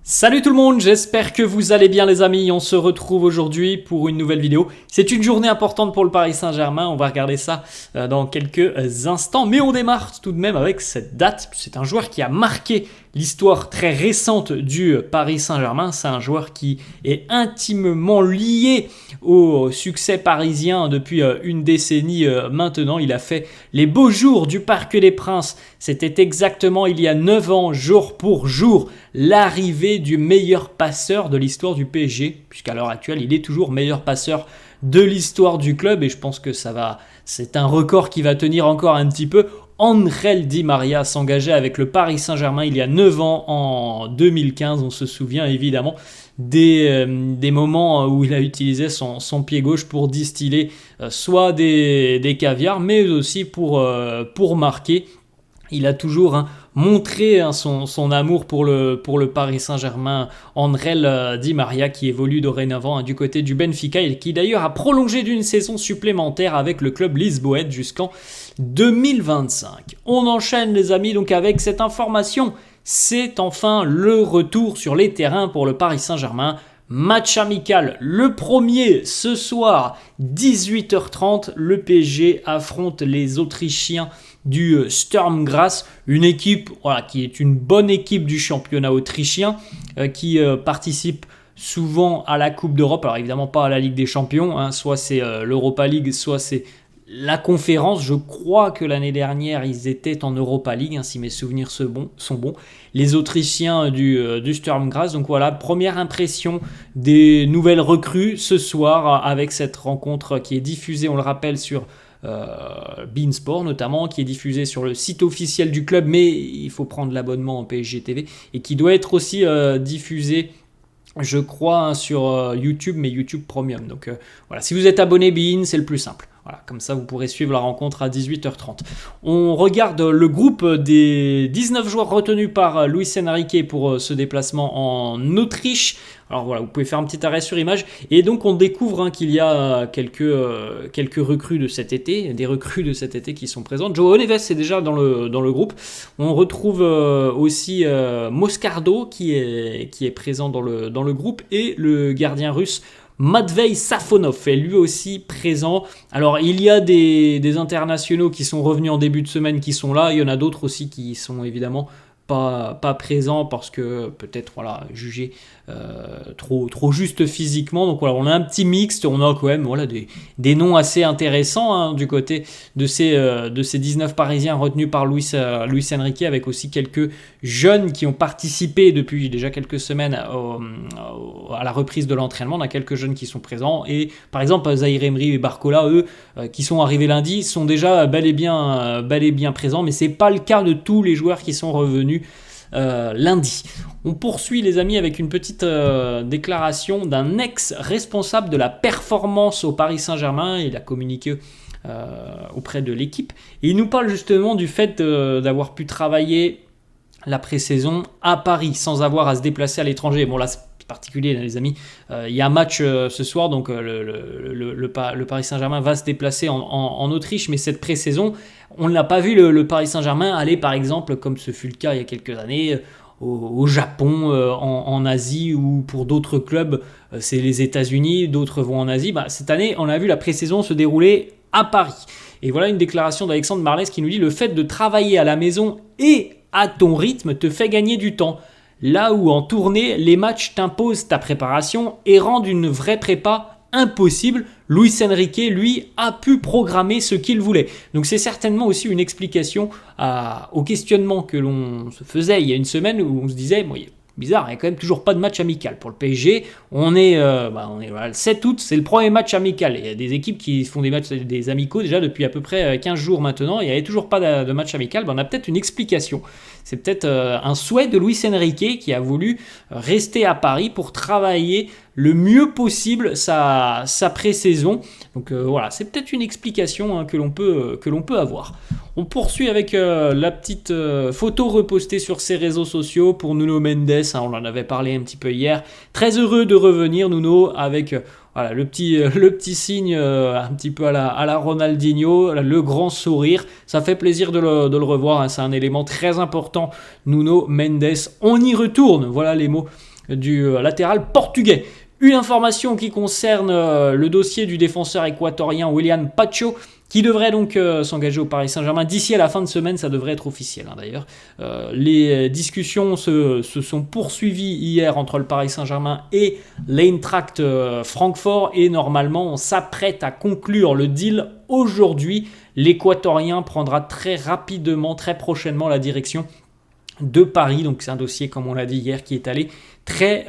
Salut tout le monde, j'espère que vous allez bien les amis, on se retrouve aujourd'hui pour une nouvelle vidéo. C'est une journée importante pour le Paris Saint-Germain, on va regarder ça dans quelques instants, mais on démarre tout de même avec cette date. C'est un joueur qui a marqué l'histoire très récente du Paris Saint-Germain, c'est un joueur qui est intimement lié au succès parisien depuis une décennie maintenant. Il a fait les beaux jours du Parc des Princes, c'était exactement il y a 9 ans, jour pour jour, l'arrivée du meilleur passeur de l'histoire du PSG, puisqu'à l'heure actuelle, il est toujours meilleur passeur de l'histoire du club, et je pense que c'est un record qui va tenir encore un petit peu. Ángel Di María s'engageait avec le Paris Saint-Germain il y a 9 ans, en 2015, on se souvient évidemment des moments où il a utilisé son pied gauche pour distiller soit des caviars, mais aussi pour marquer. Il a toujours montré son amour pour le Paris Saint-Germain. Ángel Di María qui évolue dorénavant du côté du Benfica et qui d'ailleurs a prolongé d'une saison supplémentaire avec le club lisboète jusqu'en 2025. On enchaîne les amis donc avec cette information. C'est enfin le retour sur les terrains pour le Paris Saint-Germain. Match amical, le premier ce soir, 18h30, le PSG affronte les Autrichiens du Sturm Graz, une équipe qui est une bonne équipe du championnat autrichien, qui participe souvent à la Coupe d'Europe, alors évidemment pas à la Ligue des Champions, soit c'est l'Europa League, soit c'est la conférence. Je crois que l'année dernière, ils étaient en Europa League, si mes souvenirs sont bons. Les Autrichiens du Sturm Graz. Donc voilà, première impression des nouvelles recrues ce soir avec cette rencontre qui est diffusée, on le rappelle, sur beIN Sport notamment, qui est diffusée sur le site officiel du club, mais il faut prendre l'abonnement en PSG TV, et qui doit être aussi diffusée, je crois, sur YouTube, mais YouTube Premium. Donc voilà, si vous êtes abonné beIN, c'est le plus simple. Voilà, comme ça, vous pourrez suivre la rencontre à 18h30. On regarde le groupe des 19 joueurs retenus par Luis Enrique pour ce déplacement en Autriche. Alors voilà, vous pouvez faire un petit arrêt sur image. Et donc, on découvre qu'il y a quelques recrues de cet été, des recrues de cet été qui sont présentes. João Neves est déjà dans le groupe. On retrouve aussi Moscardo qui est présent dans le groupe, et le gardien russe Matvei Safonov est lui aussi présent. Alors il y a des internationaux qui sont revenus en début de semaine qui sont là, il y en a d'autres aussi qui sont évidemment pas présents parce que peut-être jugés trop juste physiquement. Donc voilà, on a un petit mixte, on a quand même des noms assez intéressants du côté de ces 19 Parisiens retenus par Luis Enrique, avec aussi quelques jeunes qui ont participé depuis déjà quelques semaines à la reprise de l'entraînement. On a quelques jeunes qui sont présents, et par exemple Zahir Emery et Barcola, eux, qui sont arrivés lundi, sont déjà bel et bien présents, mais c'est pas le cas de tous les joueurs qui sont revenus lundi. On poursuit les amis avec une petite déclaration d'un ex-responsable de la performance au Paris Saint-Germain. Il a communiqué auprès de l'équipe, et il nous parle justement du fait d'avoir pu travailler la pré-saison à Paris sans avoir à se déplacer à l'étranger. Bon là c'est particulier les amis, il y a un match ce soir, donc le Paris Saint-Germain va se déplacer en Autriche, mais cette pré-saison, on n'a pas vu le Paris Saint-Germain aller par exemple, comme ce fut le cas il y a quelques années, au Japon, en Asie, ou pour d'autres clubs c'est les États-Unis, d'autres vont en Asie. Cette année on a vu la pré-saison se dérouler à Paris, et voilà une déclaration d'Alexandre Marlès qui nous dit: le fait de travailler à la maison et à ton rythme te fait gagner du temps. Là où en tournée, les matchs t'imposent ta préparation et rendent une vraie prépa impossible, Luis Enrique, lui, a pu programmer ce qu'il voulait. Donc c'est certainement aussi une explication au questionnement que l'on se faisait il y a une semaine, où on se disait, bizarre, il n'y a quand même toujours pas de match amical pour le PSG. On est le 7 août, c'est le premier match amical. Il y a des équipes qui font des amicaux déjà depuis à peu près 15 jours maintenant. Il n'y avait toujours pas de match amical. On a peut-être une explication. C'est peut-être un souhait de Luis Enrique qui a voulu rester à Paris pour travailler le mieux possible sa pré-saison. Donc voilà, c'est peut-être une explication que l'on peut avoir. On poursuit avec la petite photo repostée sur ses réseaux sociaux pour Nuno Mendes. On en avait parlé un petit peu hier. Très heureux de revenir, Nuno, avec le petit signe un petit peu à la Ronaldinho, le grand sourire. Ça fait plaisir de le revoir. C'est un élément très important, Nuno Mendes. On y retourne. Voilà les mots du latéral portugais. Une information qui concerne le dossier du défenseur équatorien Willian Pacho, qui devrait donc s'engager au Paris Saint-Germain d'ici à la fin de semaine, ça devrait être officiel d'ailleurs. Les discussions se sont poursuivies hier entre le Paris Saint-Germain et l'Eintracht Francfort, et normalement on s'apprête à conclure le deal aujourd'hui. L'Équatorien prendra très rapidement, très prochainement la direction de Paris, donc c'est un dossier, comme on l'a dit hier, qui est allé très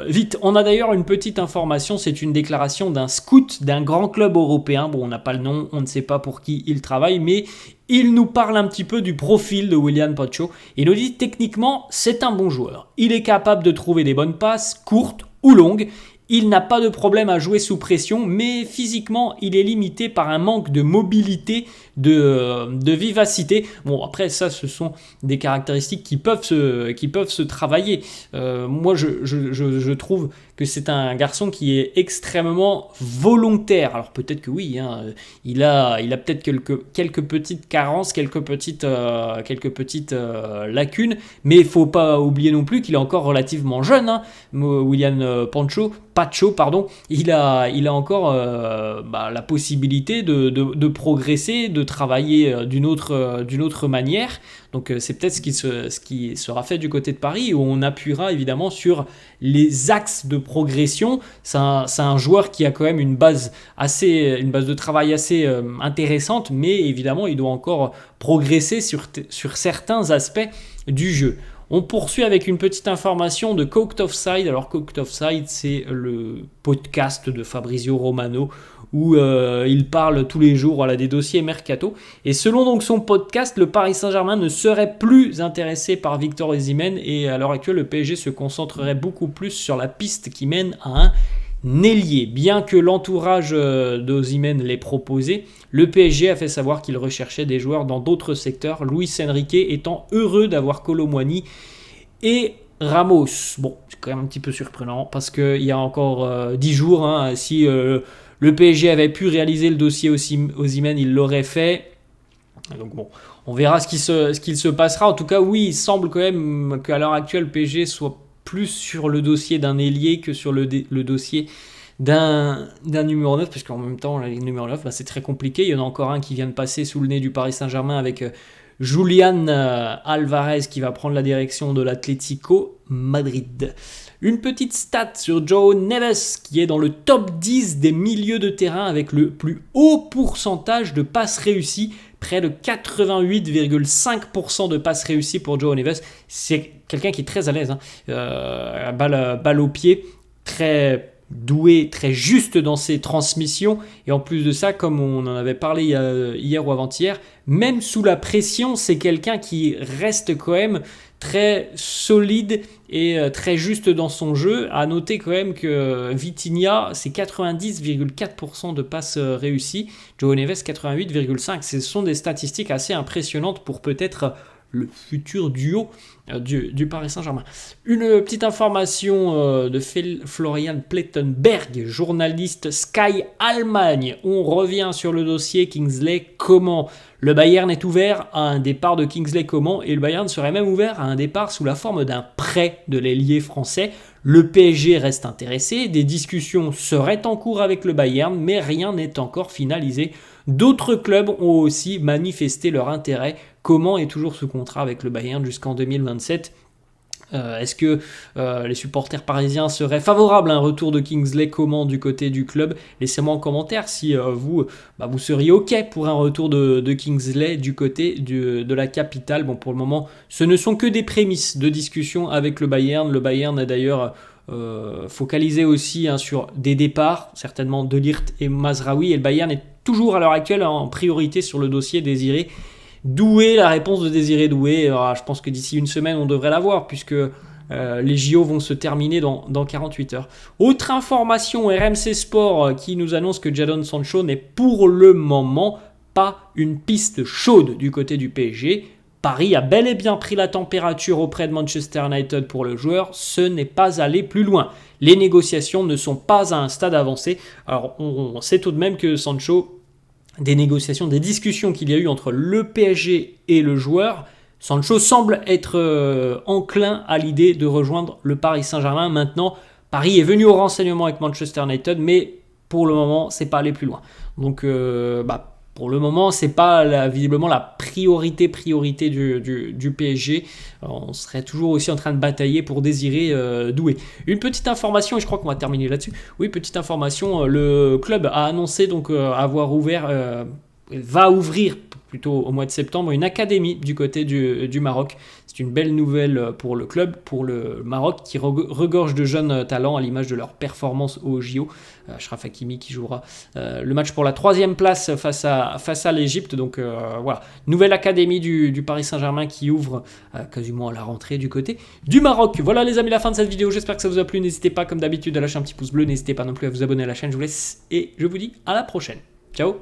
vite. On a d'ailleurs une petite information, c'est une déclaration d'un scout d'un grand club européen. Bon, on n'a pas le nom, on ne sait pas pour qui il travaille, mais il nous parle un petit peu du profil de Willian Pacho. Il nous dit techniquement, c'est un bon joueur. Il est capable de trouver des bonnes passes, courtes ou longues. Il n'a pas de problème à jouer sous pression, mais physiquement, il est limité par un manque de mobilité, de vivacité. Bon, après, ça, ce sont des caractéristiques qui peuvent se travailler. Moi, je trouve que c'est un garçon qui est extrêmement volontaire. Alors, peut-être que oui, il a peut-être quelques petites carences, quelques petites lacunes, mais il ne faut pas oublier non plus qu'il est encore relativement jeune. Willian Pacho, il a encore la possibilité de progresser, de travailler d'une autre manière. Donc c'est peut-être ce qui sera fait du côté de Paris, où on appuiera évidemment sur les axes de progression. C'est un joueur qui a quand même une base de travail assez intéressante, mais évidemment il doit encore progresser sur certains aspects du jeu. On poursuit avec une petite information de Coked Offside. Alors Coked Offside, c'est le podcast de Fabrizio Romano où il parle tous les jours des dossiers mercato. Et selon donc son podcast, le Paris Saint-Germain ne serait plus intéressé par Victor Osimhen, et à l'heure actuelle, le PSG se concentrerait beaucoup plus sur la piste qui mène à un ailier. Bien que l'entourage d'Osimhen l'ait proposé, le PSG a fait savoir qu'il recherchait des joueurs dans d'autres secteurs, Luis Enrique étant heureux d'avoir Kolo Muani et Ramos. Bon, c'est quand même un petit peu surprenant parce qu'il y a encore 10 jours, si le PSG avait pu réaliser le dossier Osimhen, il l'aurait fait. Donc bon, on verra ce qu'il se passera. En tout cas, oui, il semble quand même qu'à l'heure actuelle, le PSG soit plus sur le dossier d'un ailier que sur le dossier d'un numéro 9, parce qu'en même temps, le numéro 9, c'est très compliqué. Il y en a encore un qui vient de passer sous le nez du Paris Saint-Germain avec Julian Alvarez qui va prendre la direction de l'Atlético Madrid. Une petite stat sur João Neves qui est dans le top 10 des milieux de terrain avec le plus haut pourcentage de passes réussies, près de 88,5% de passes réussies pour João Neves. C'est quelqu'un qui est très à l'aise, balle au pied, très doué, très juste dans ses transmissions, et en plus de ça, comme on en avait parlé hier ou avant-hier, même sous la pression, c'est quelqu'un qui reste quand même très solide et très juste dans son jeu. À noter quand même que Vitinha, c'est 90,4% de passes réussies, João Neves 88,5%. Ce sont des statistiques assez impressionnantes pour peut-être le futur duo du Paris Saint-Germain. Une petite information de Florian Plettenberg, journaliste Sky Allemagne. On revient sur le dossier Kingsley Coman. Le Bayern est ouvert à un départ de Kingsley Coman, et le Bayern serait même ouvert à un départ sous la forme d'un prêt de l'ailier français. Le PSG reste intéressé, des discussions seraient en cours avec le Bayern, mais rien n'est encore finalisé. D'autres clubs ont aussi manifesté leur intérêt. Coman est toujours sous contrat avec le Bayern jusqu'en 2027. Est-ce que les supporters parisiens seraient favorables à un retour de Kingsley Coman du côté du club? Laissez-moi en commentaire si vous seriez OK pour un retour de Kingsley du côté de la capitale. Bon, pour le moment, ce ne sont que des prémices de discussion avec le Bayern. Le Bayern a d'ailleurs focalisé aussi sur des départs, certainement De Ligt et Mazraoui, et le Bayern est toujours à l'heure actuelle en priorité sur le dossier Désiré Doué. La réponse de Désiré Doué, je pense que d'ici une semaine on devrait l'avoir, puisque les JO vont se terminer dans 48 heures. Autre information, RMC Sport qui nous annonce que Jadon Sancho n'est pour le moment pas une piste chaude du côté du PSG. Paris a bel et bien pris la température auprès de Manchester United pour le joueur, ce n'est pas allé plus loin. Les négociations ne sont pas à un stade avancé. Alors on sait tout de même que Sancho, des discussions qu'il y a eu entre le PSG et le joueur Sancho semble être enclin à l'idée de rejoindre le Paris Saint-Germain. Maintenant, Paris est venu au renseignement avec Manchester United, mais pour le moment, c'est pas aller plus loin. Donc, pour le moment, c'est pas visiblement la priorité du PSG. Alors, on serait toujours aussi en train de batailler pour désirer Doué. Une petite information, et je crois qu'on va terminer là-dessus. Oui, petite information, le club a annoncé donc avoir va ouvrir plutôt au mois de septembre une académie du côté du Maroc. C'est une belle nouvelle pour le club, pour le Maroc qui regorge de jeunes talents à l'image de leur performance au JO. Achraf Hakimi qui jouera le match pour la 3e place face à l'Égypte. Donc voilà, nouvelle académie du Paris Saint-Germain qui ouvre quasiment à la rentrée du côté du Maroc. Voilà les amis, la fin de cette vidéo. J'espère que ça vous a plu. N'hésitez pas comme d'habitude à lâcher un petit pouce bleu. N'hésitez pas non plus à vous abonner à la chaîne. Je vous laisse et je vous dis à la prochaine. Ciao.